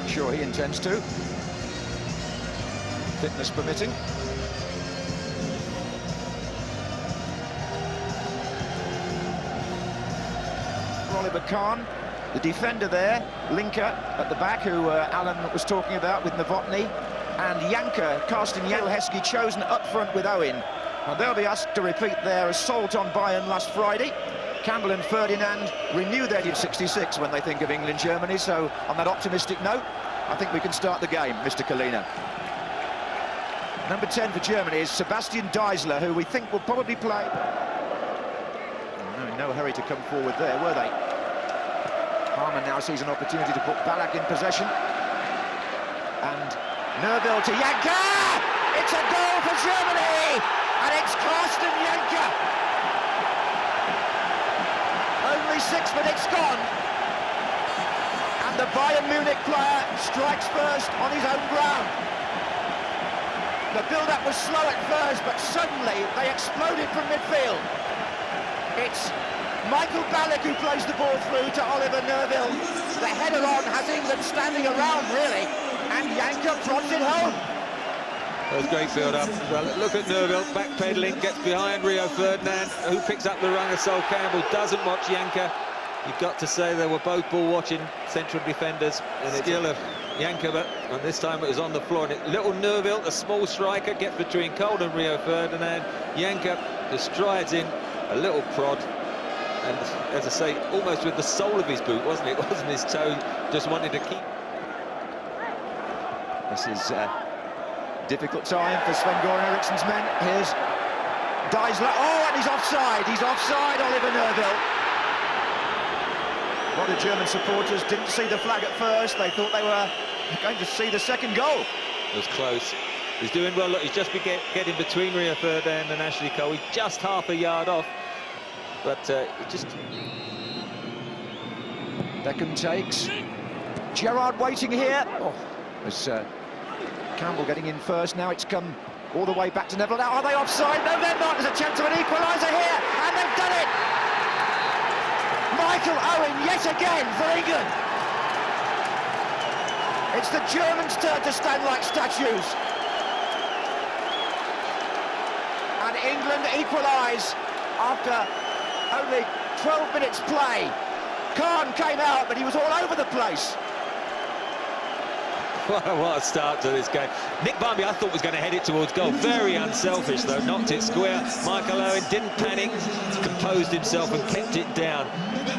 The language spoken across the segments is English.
Sure, he intends to. Fitness permitting. Oliver Kahn, the defender there, Linker at the back, who Alan was talking about with Novotny, and Janka, Karsten Heskey, chosen up front with Owen. And they'll be asked to repeat their assault on Bayern last Friday. Campbell and Ferdinand renew their 66 when they think of England-Germany, so on that optimistic note, I think we can start the game, Mr. Kalina. Number 10 for Germany is Sebastian Deisler, who we think will probably play. No hurry to come forward there, were they? Harman now sees an opportunity to put Ballack in possession. And Nerville to Janka! It's a goal for Germany! And it's Karsten Janka! Only 6 minutes gone. And the Bayern Munich player strikes first on his own ground. The build-up was slow at first, but suddenly they exploded from midfield. It's Michael Ballack who plays the ball through to Oliver Nerville. The header on has England standing around, really, and Janka prods it home. That was great build-up. Well, look at Nerville, backpedaling, gets behind Rio Ferdinand, who picks up the run of Sol Campbell, doesn't watch Janka. You've got to say they were both ball-watching central defenders, and the skill of Janka, but and this time it was on the floor. And little Nerville, a small striker, gets between Cole and Rio Ferdinand. Janka just strides in, a little prod. And as I say, almost with the sole of his boot, wasn't it? It wasn't his toe, just wanted to keep. This is a difficult time for Sven-Goran Eriksson's men. Here's Deisler. Oh, and he's offside. He's offside, Oliver Nerville. A lot of German supporters didn't see the flag at first. They thought they were going to see the second goal. It was close. He's doing well. Look, he's just getting between Rio Ferdinand and Ashley Cole. He's just half a yard off. But it just... Beckham takes. Gerrard waiting here. Oh, there's Campbell getting in first. Now it's come all the way back to Neville. Now, are they offside? No, they're not. There's a chance of an equaliser here, and they've done it! Michael Owen, yet again, for England. It's the Germans' turn to stand like statues. And England equalise after only 12 minutes play. Kahn came out, but he was all over the place. What a start to this game. Nick Barmby, I thought, was going to head it towards goal. Very unselfish, though. Knocked it square. Michael Owen didn't panic, composed himself and kept it down.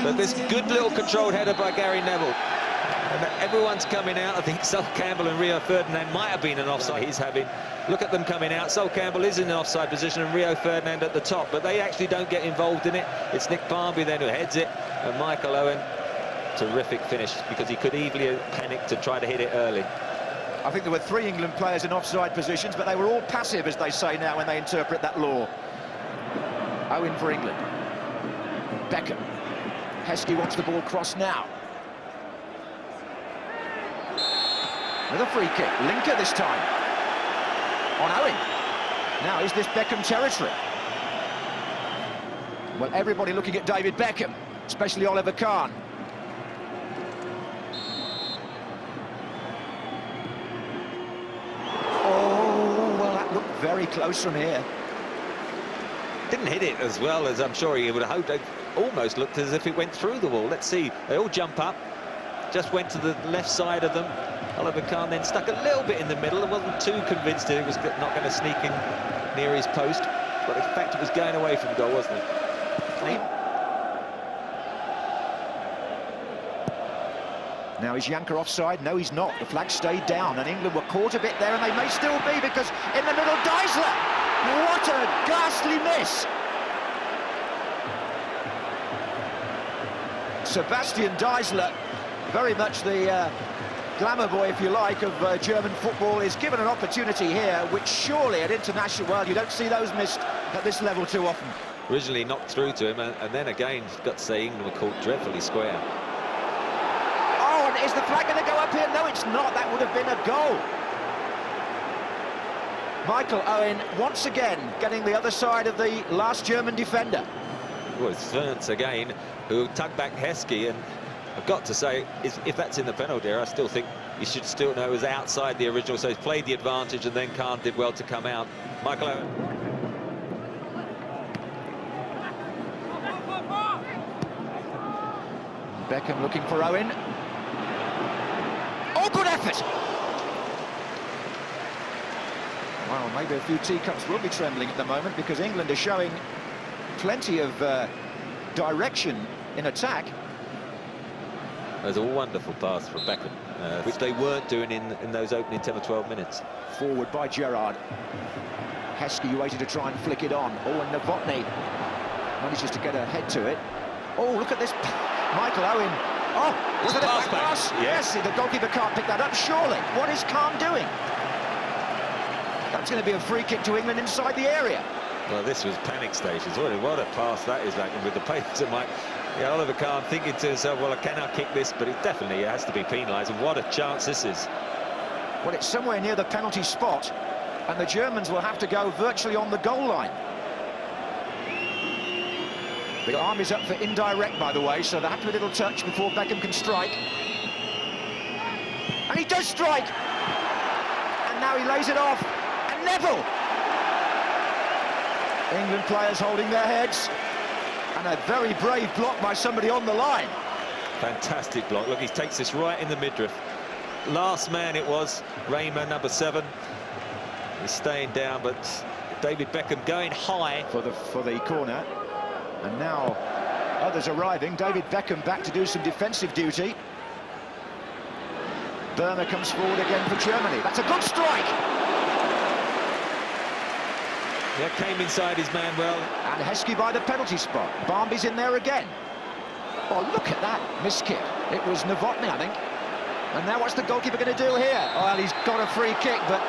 But this good little controlled header by Gary Neville. And everyone's coming out. I think Sol Campbell and Rio Ferdinand might have been an offside he's having. Look at them coming out. Sol Campbell is in an offside position and Rio Ferdinand at the top, but they actually don't get involved in it. It's Nick Barmby then who heads it, and Michael Owen, terrific finish, because he could easily have panicked to try to hit it early. I think there were 3 England players in offside positions, but they were all passive, as they say now, when they interpret that law. Owen for England. Beckham. Heskey wants the ball crossed now. With a free kick. Linker this time. On Owen. Now, is this Beckham territory? Well, everybody looking at David Beckham, especially Oliver Kahn. Oh, well, that looked very close from here. Didn't hit it as well as I'm sure he would have hoped. It almost looked as if it went through the wall. Let's see. They all jump up. Just went to the left side of them. Oliver Kahn then stuck a little bit in the middle. I wasn't too convinced it was not going to sneak in near his post. But in fact, it was going away from goal, wasn't it? Now, is Janka offside? No, he's not. The flag stayed down, and England were caught a bit there, and they may still be, because in the middle, Deisler! What a ghastly miss! Sebastian Deisler, very much the glamour boy, if you like, of German football, is given an opportunity here, which surely at international, well, you don't see those missed at this level too often. Originally knocked through to him, and then again, got to say, England were caught dreadfully square. Oh, and is the flag going to go up here? No, it's not. That would have been a goal. Michael Owen, once again, getting the other side of the last German defender. Well, it's Wernz again, who tugged back Heskey, and I've got to say, if that's in the penalty area, I still think you should still know it was outside the original, so he's played the advantage, and then Khan did well to come out. Michael Owen. Beckham looking for Owen. Oh, good effort! Well, maybe a few teacups will be trembling at the moment, because England are showing plenty of direction in attack. There's a wonderful pass from Beckham, which they weren't doing in those opening 10 or 12 minutes. Forward by Gerrard. Heskey waited to try and flick it on. Oh, and Novotny manages to get a head to it. Oh, look at this. Michael Owen. Oh, was it a back pass? Yes, the goalkeeper can't pick that up, surely. What is Khan doing? That's going to be a free kick to England inside the area. Well, this was panic stations. What a pass that is, like, with the pace of Mike. Yeah, Oliver Kahn thinking to himself, well, can I kick this? But it definitely has to be penalised, and what a chance this is. Well, it's somewhere near the penalty spot, and the Germans will have to go virtually on the goal line. The arm is up for indirect, by the way, so they have to have a little touch before Beckham can strike. And he does strike! And now he lays it off. And Neville! England players holding their heads. And a very brave block by somebody on the line. Fantastic block. Look, he takes this right in the midriff. Last man it was, Raymer, number 7. He's staying down, but David Beckham going high for the corner. And now others arriving. David Beckham back to do some defensive duty. Burma comes forward again for Germany. That's a good strike. Yeah, came inside his man well. And Heskey by the penalty spot. Barmby's in there again. Oh, look at that missed kick. It was Novotny, I think. And now what's the goalkeeper going to do here? Well, he's got a free kick, but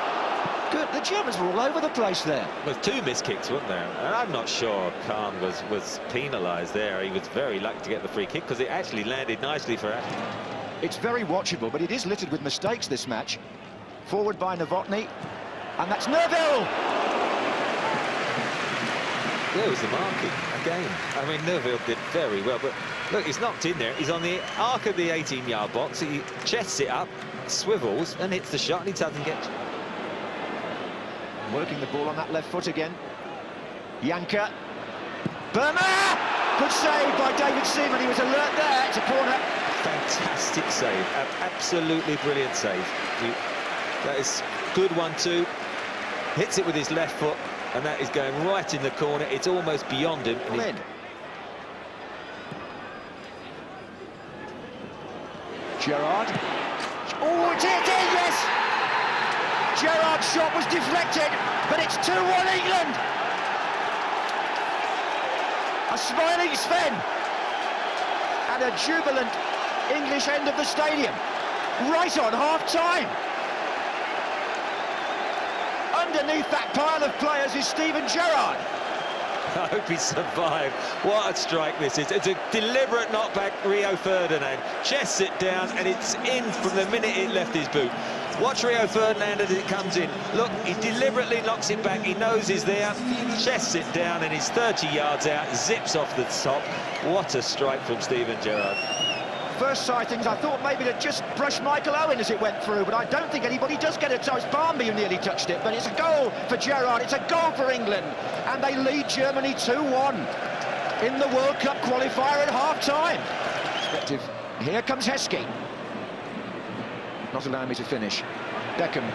good. The Germans were all over the place there. Well, 2 missed kicks, weren't there? And I'm not sure Khan was penalised there. He was very lucky to get the free kick, because it actually landed nicely for Ashley. It's very watchable, but it is littered with mistakes, this match. Forward by Novotny, and that's Neville! There was the marking again. I mean, Neville did very well, but look, he's knocked in there. He's on the arc of the 18-yard box. He chests it up, swivels, and hits the shot, and he doesn't get... Working the ball on that left foot again. Janka. Burma! Good save by David Seaman. He was alert there. It's a corner. Fantastic save. Absolutely brilliant save. That is good one too. Hits it with his left foot, and that is going right in the corner. It's almost beyond him. Gerrard. Oh, it's hit in, yes! Gerrard's shot was deflected, but it's 2-1 England. A smiling Sven and a jubilant English end of the stadium, right on half-time. Underneath that pile of players is Steven Gerrard. I hope he survived. What a strike this is. It's a deliberate knockback. Rio Ferdinand chests it down, and it's in from the minute it left his boot. Watch Rio Ferdinand as it comes in. Look, he deliberately knocks it back. He knows he's there, chests it down, and he's 30 yards out, zips off the top. What a strike from Steven Gerrard. First sightings, I thought maybe to just brush Michael Owen as it went through, but I don't think anybody does get it. So it's Barmby who nearly touched it, but it's a goal for Gerrard. It's a goal for England, and they lead Germany 2-1 in the World Cup qualifier at half-time. Here comes Heskey. Not allowing me to finish. Beckham.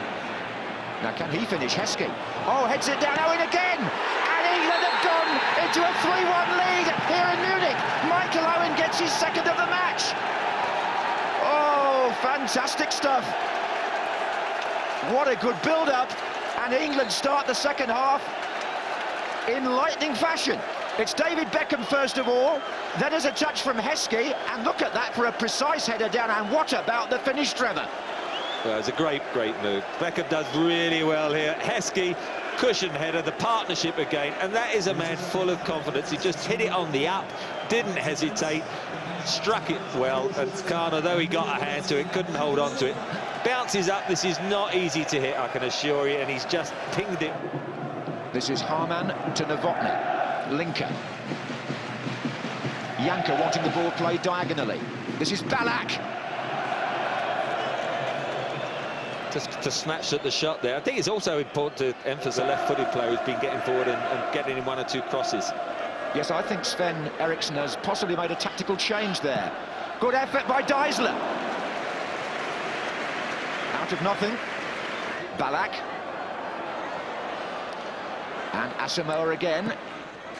Now, can he finish? Heskey. Oh, heads it down. Owen again. And England have gone into a 3-1 lead here in Munich. Michael Owen gets his second of the match. Oh, fantastic stuff. What a good build-up. And England start the second half in lightning fashion. It's David Beckham first of all, then there's a touch from Heskey, and look at that for a precise header down, and what about the finish, Trevor? Well, it's a great move. Beckham does really well here. Heskey, cushion header, the partnership again, and that is a man full of confidence. He just hit it on the up, didn't hesitate, struck it well, and Khan, although he got a hand to it, couldn't hold on to it. Bounces up, this is not easy to hit, I can assure you, and he's just pinged it. This is Harman to Novotny. Linker. Janka wanting the ball played diagonally. This is Ballack. Just to snatch at the shot there. I think it's also important to emphasise a left-footed player who's been getting forward and getting in 1 or 2 crosses. Yes, I think Sven Eriksson has possibly made a tactical change there. Good effort by Deisler. Out of nothing. Ballack. And Asamoah again.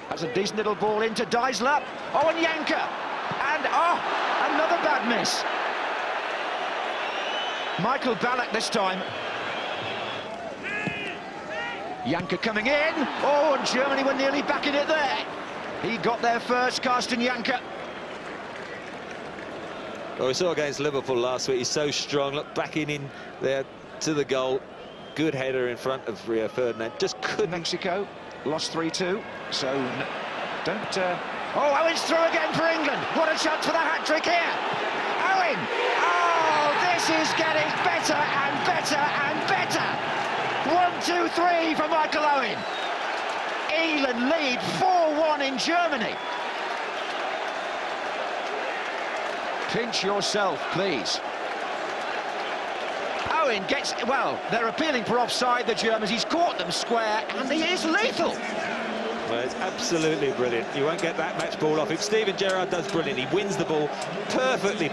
Has a decent little ball into Deisler. Oh, and Janka. And, oh, another bad miss. Michael Ballack this time. Janka coming in. Oh, and Germany were nearly back in it there. He got there first, Carsten Janka. Well, we saw against Liverpool last week. He's so strong. Look, backing in there to the goal. Good header in front of Rio Ferdinand. Just couldn't. Mexico lost 3-2. So don't. Oh, Owen's through again for England. What a chance for the hat-trick here. Owen. Oh, this is getting better and better and better. 1, 2, 3 for Michael Owen. England lead 4-1 in Germany. Pinch yourself, please. Owen gets, well, they're appealing for offside, the Germans. He's caught them square, and he is lethal. Well, it's absolutely brilliant. You won't get that match ball off him. Steven Gerrard does brilliant. He wins the ball perfectly,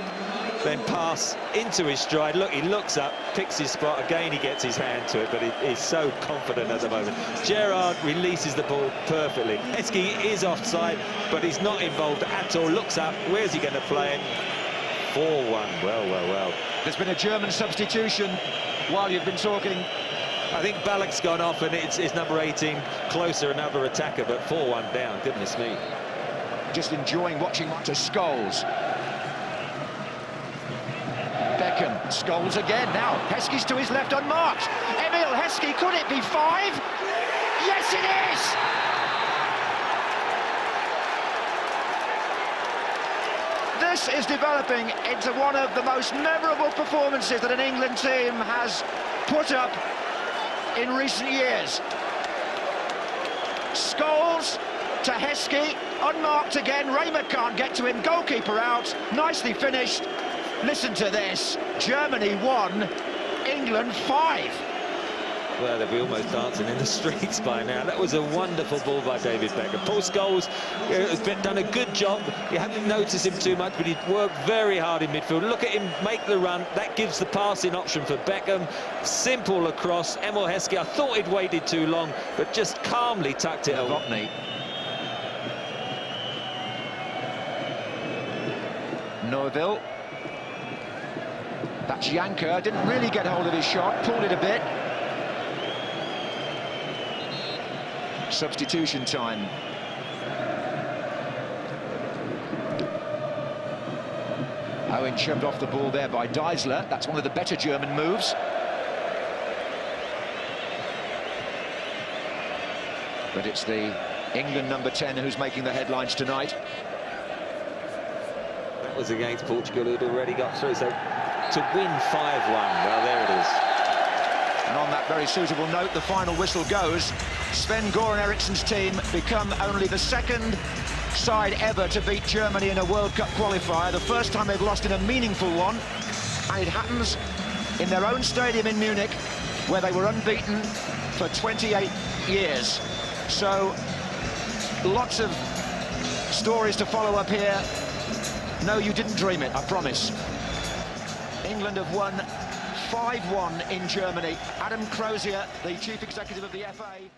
then pass into his stride. Look, he looks up, picks his spot. Again, he gets his hand to it, but he's so confident at the moment. Gerrard releases the ball perfectly. Heskey is offside, but he's not involved at all. Looks up, where's he going to play it? 4-1, well. There's been a German substitution while you've been talking. I think Ballack's gone off, and it's number 18 closer, another attacker, but 4-1 down, goodness me. Just enjoying watching to Scholes. Beckham, Scholes again. Now, Heskey's to his left unmarked. Emil Heskey, could it be 5? Yes, it is! This is developing into one of the most memorable performances that an England team has put up in recent years. Scholes to Heskey, unmarked again. Raymer can't get to him. Goalkeeper out. Nicely finished. Listen to this. Germany 1, England 5. Well, they'll be almost dancing in the streets by now. That was a wonderful ball by David Beckham. Paul Scholes has done a good job. You haven't noticed him too much, but he worked very hard in midfield. Look at him make the run. That gives the passing option for Beckham. Simple across. Emil Heskey, I thought he'd waited too long, but just calmly tucked it away. Neuville. That's Janka. Didn't really get hold of his shot. Pulled it a bit. Substitution time. Owen shoved off the ball there by Deisler. That's one of the better German moves. But it's the England number 10 who's making the headlines tonight. That was against Portugal, who'd already got through. So to win 5-1, well, there it is. And on that very suitable note, the final whistle goes. Sven-Göran Eriksson's team become only the second side ever to beat Germany in a World Cup qualifier, the first time they've lost in a meaningful one, and it happens in their own stadium in Munich, where they were unbeaten for 28 years. So, lots of stories to follow up here. No, you didn't dream it, I promise. England have won 5-1 in Germany. Adam Crozier, the chief executive of the FA.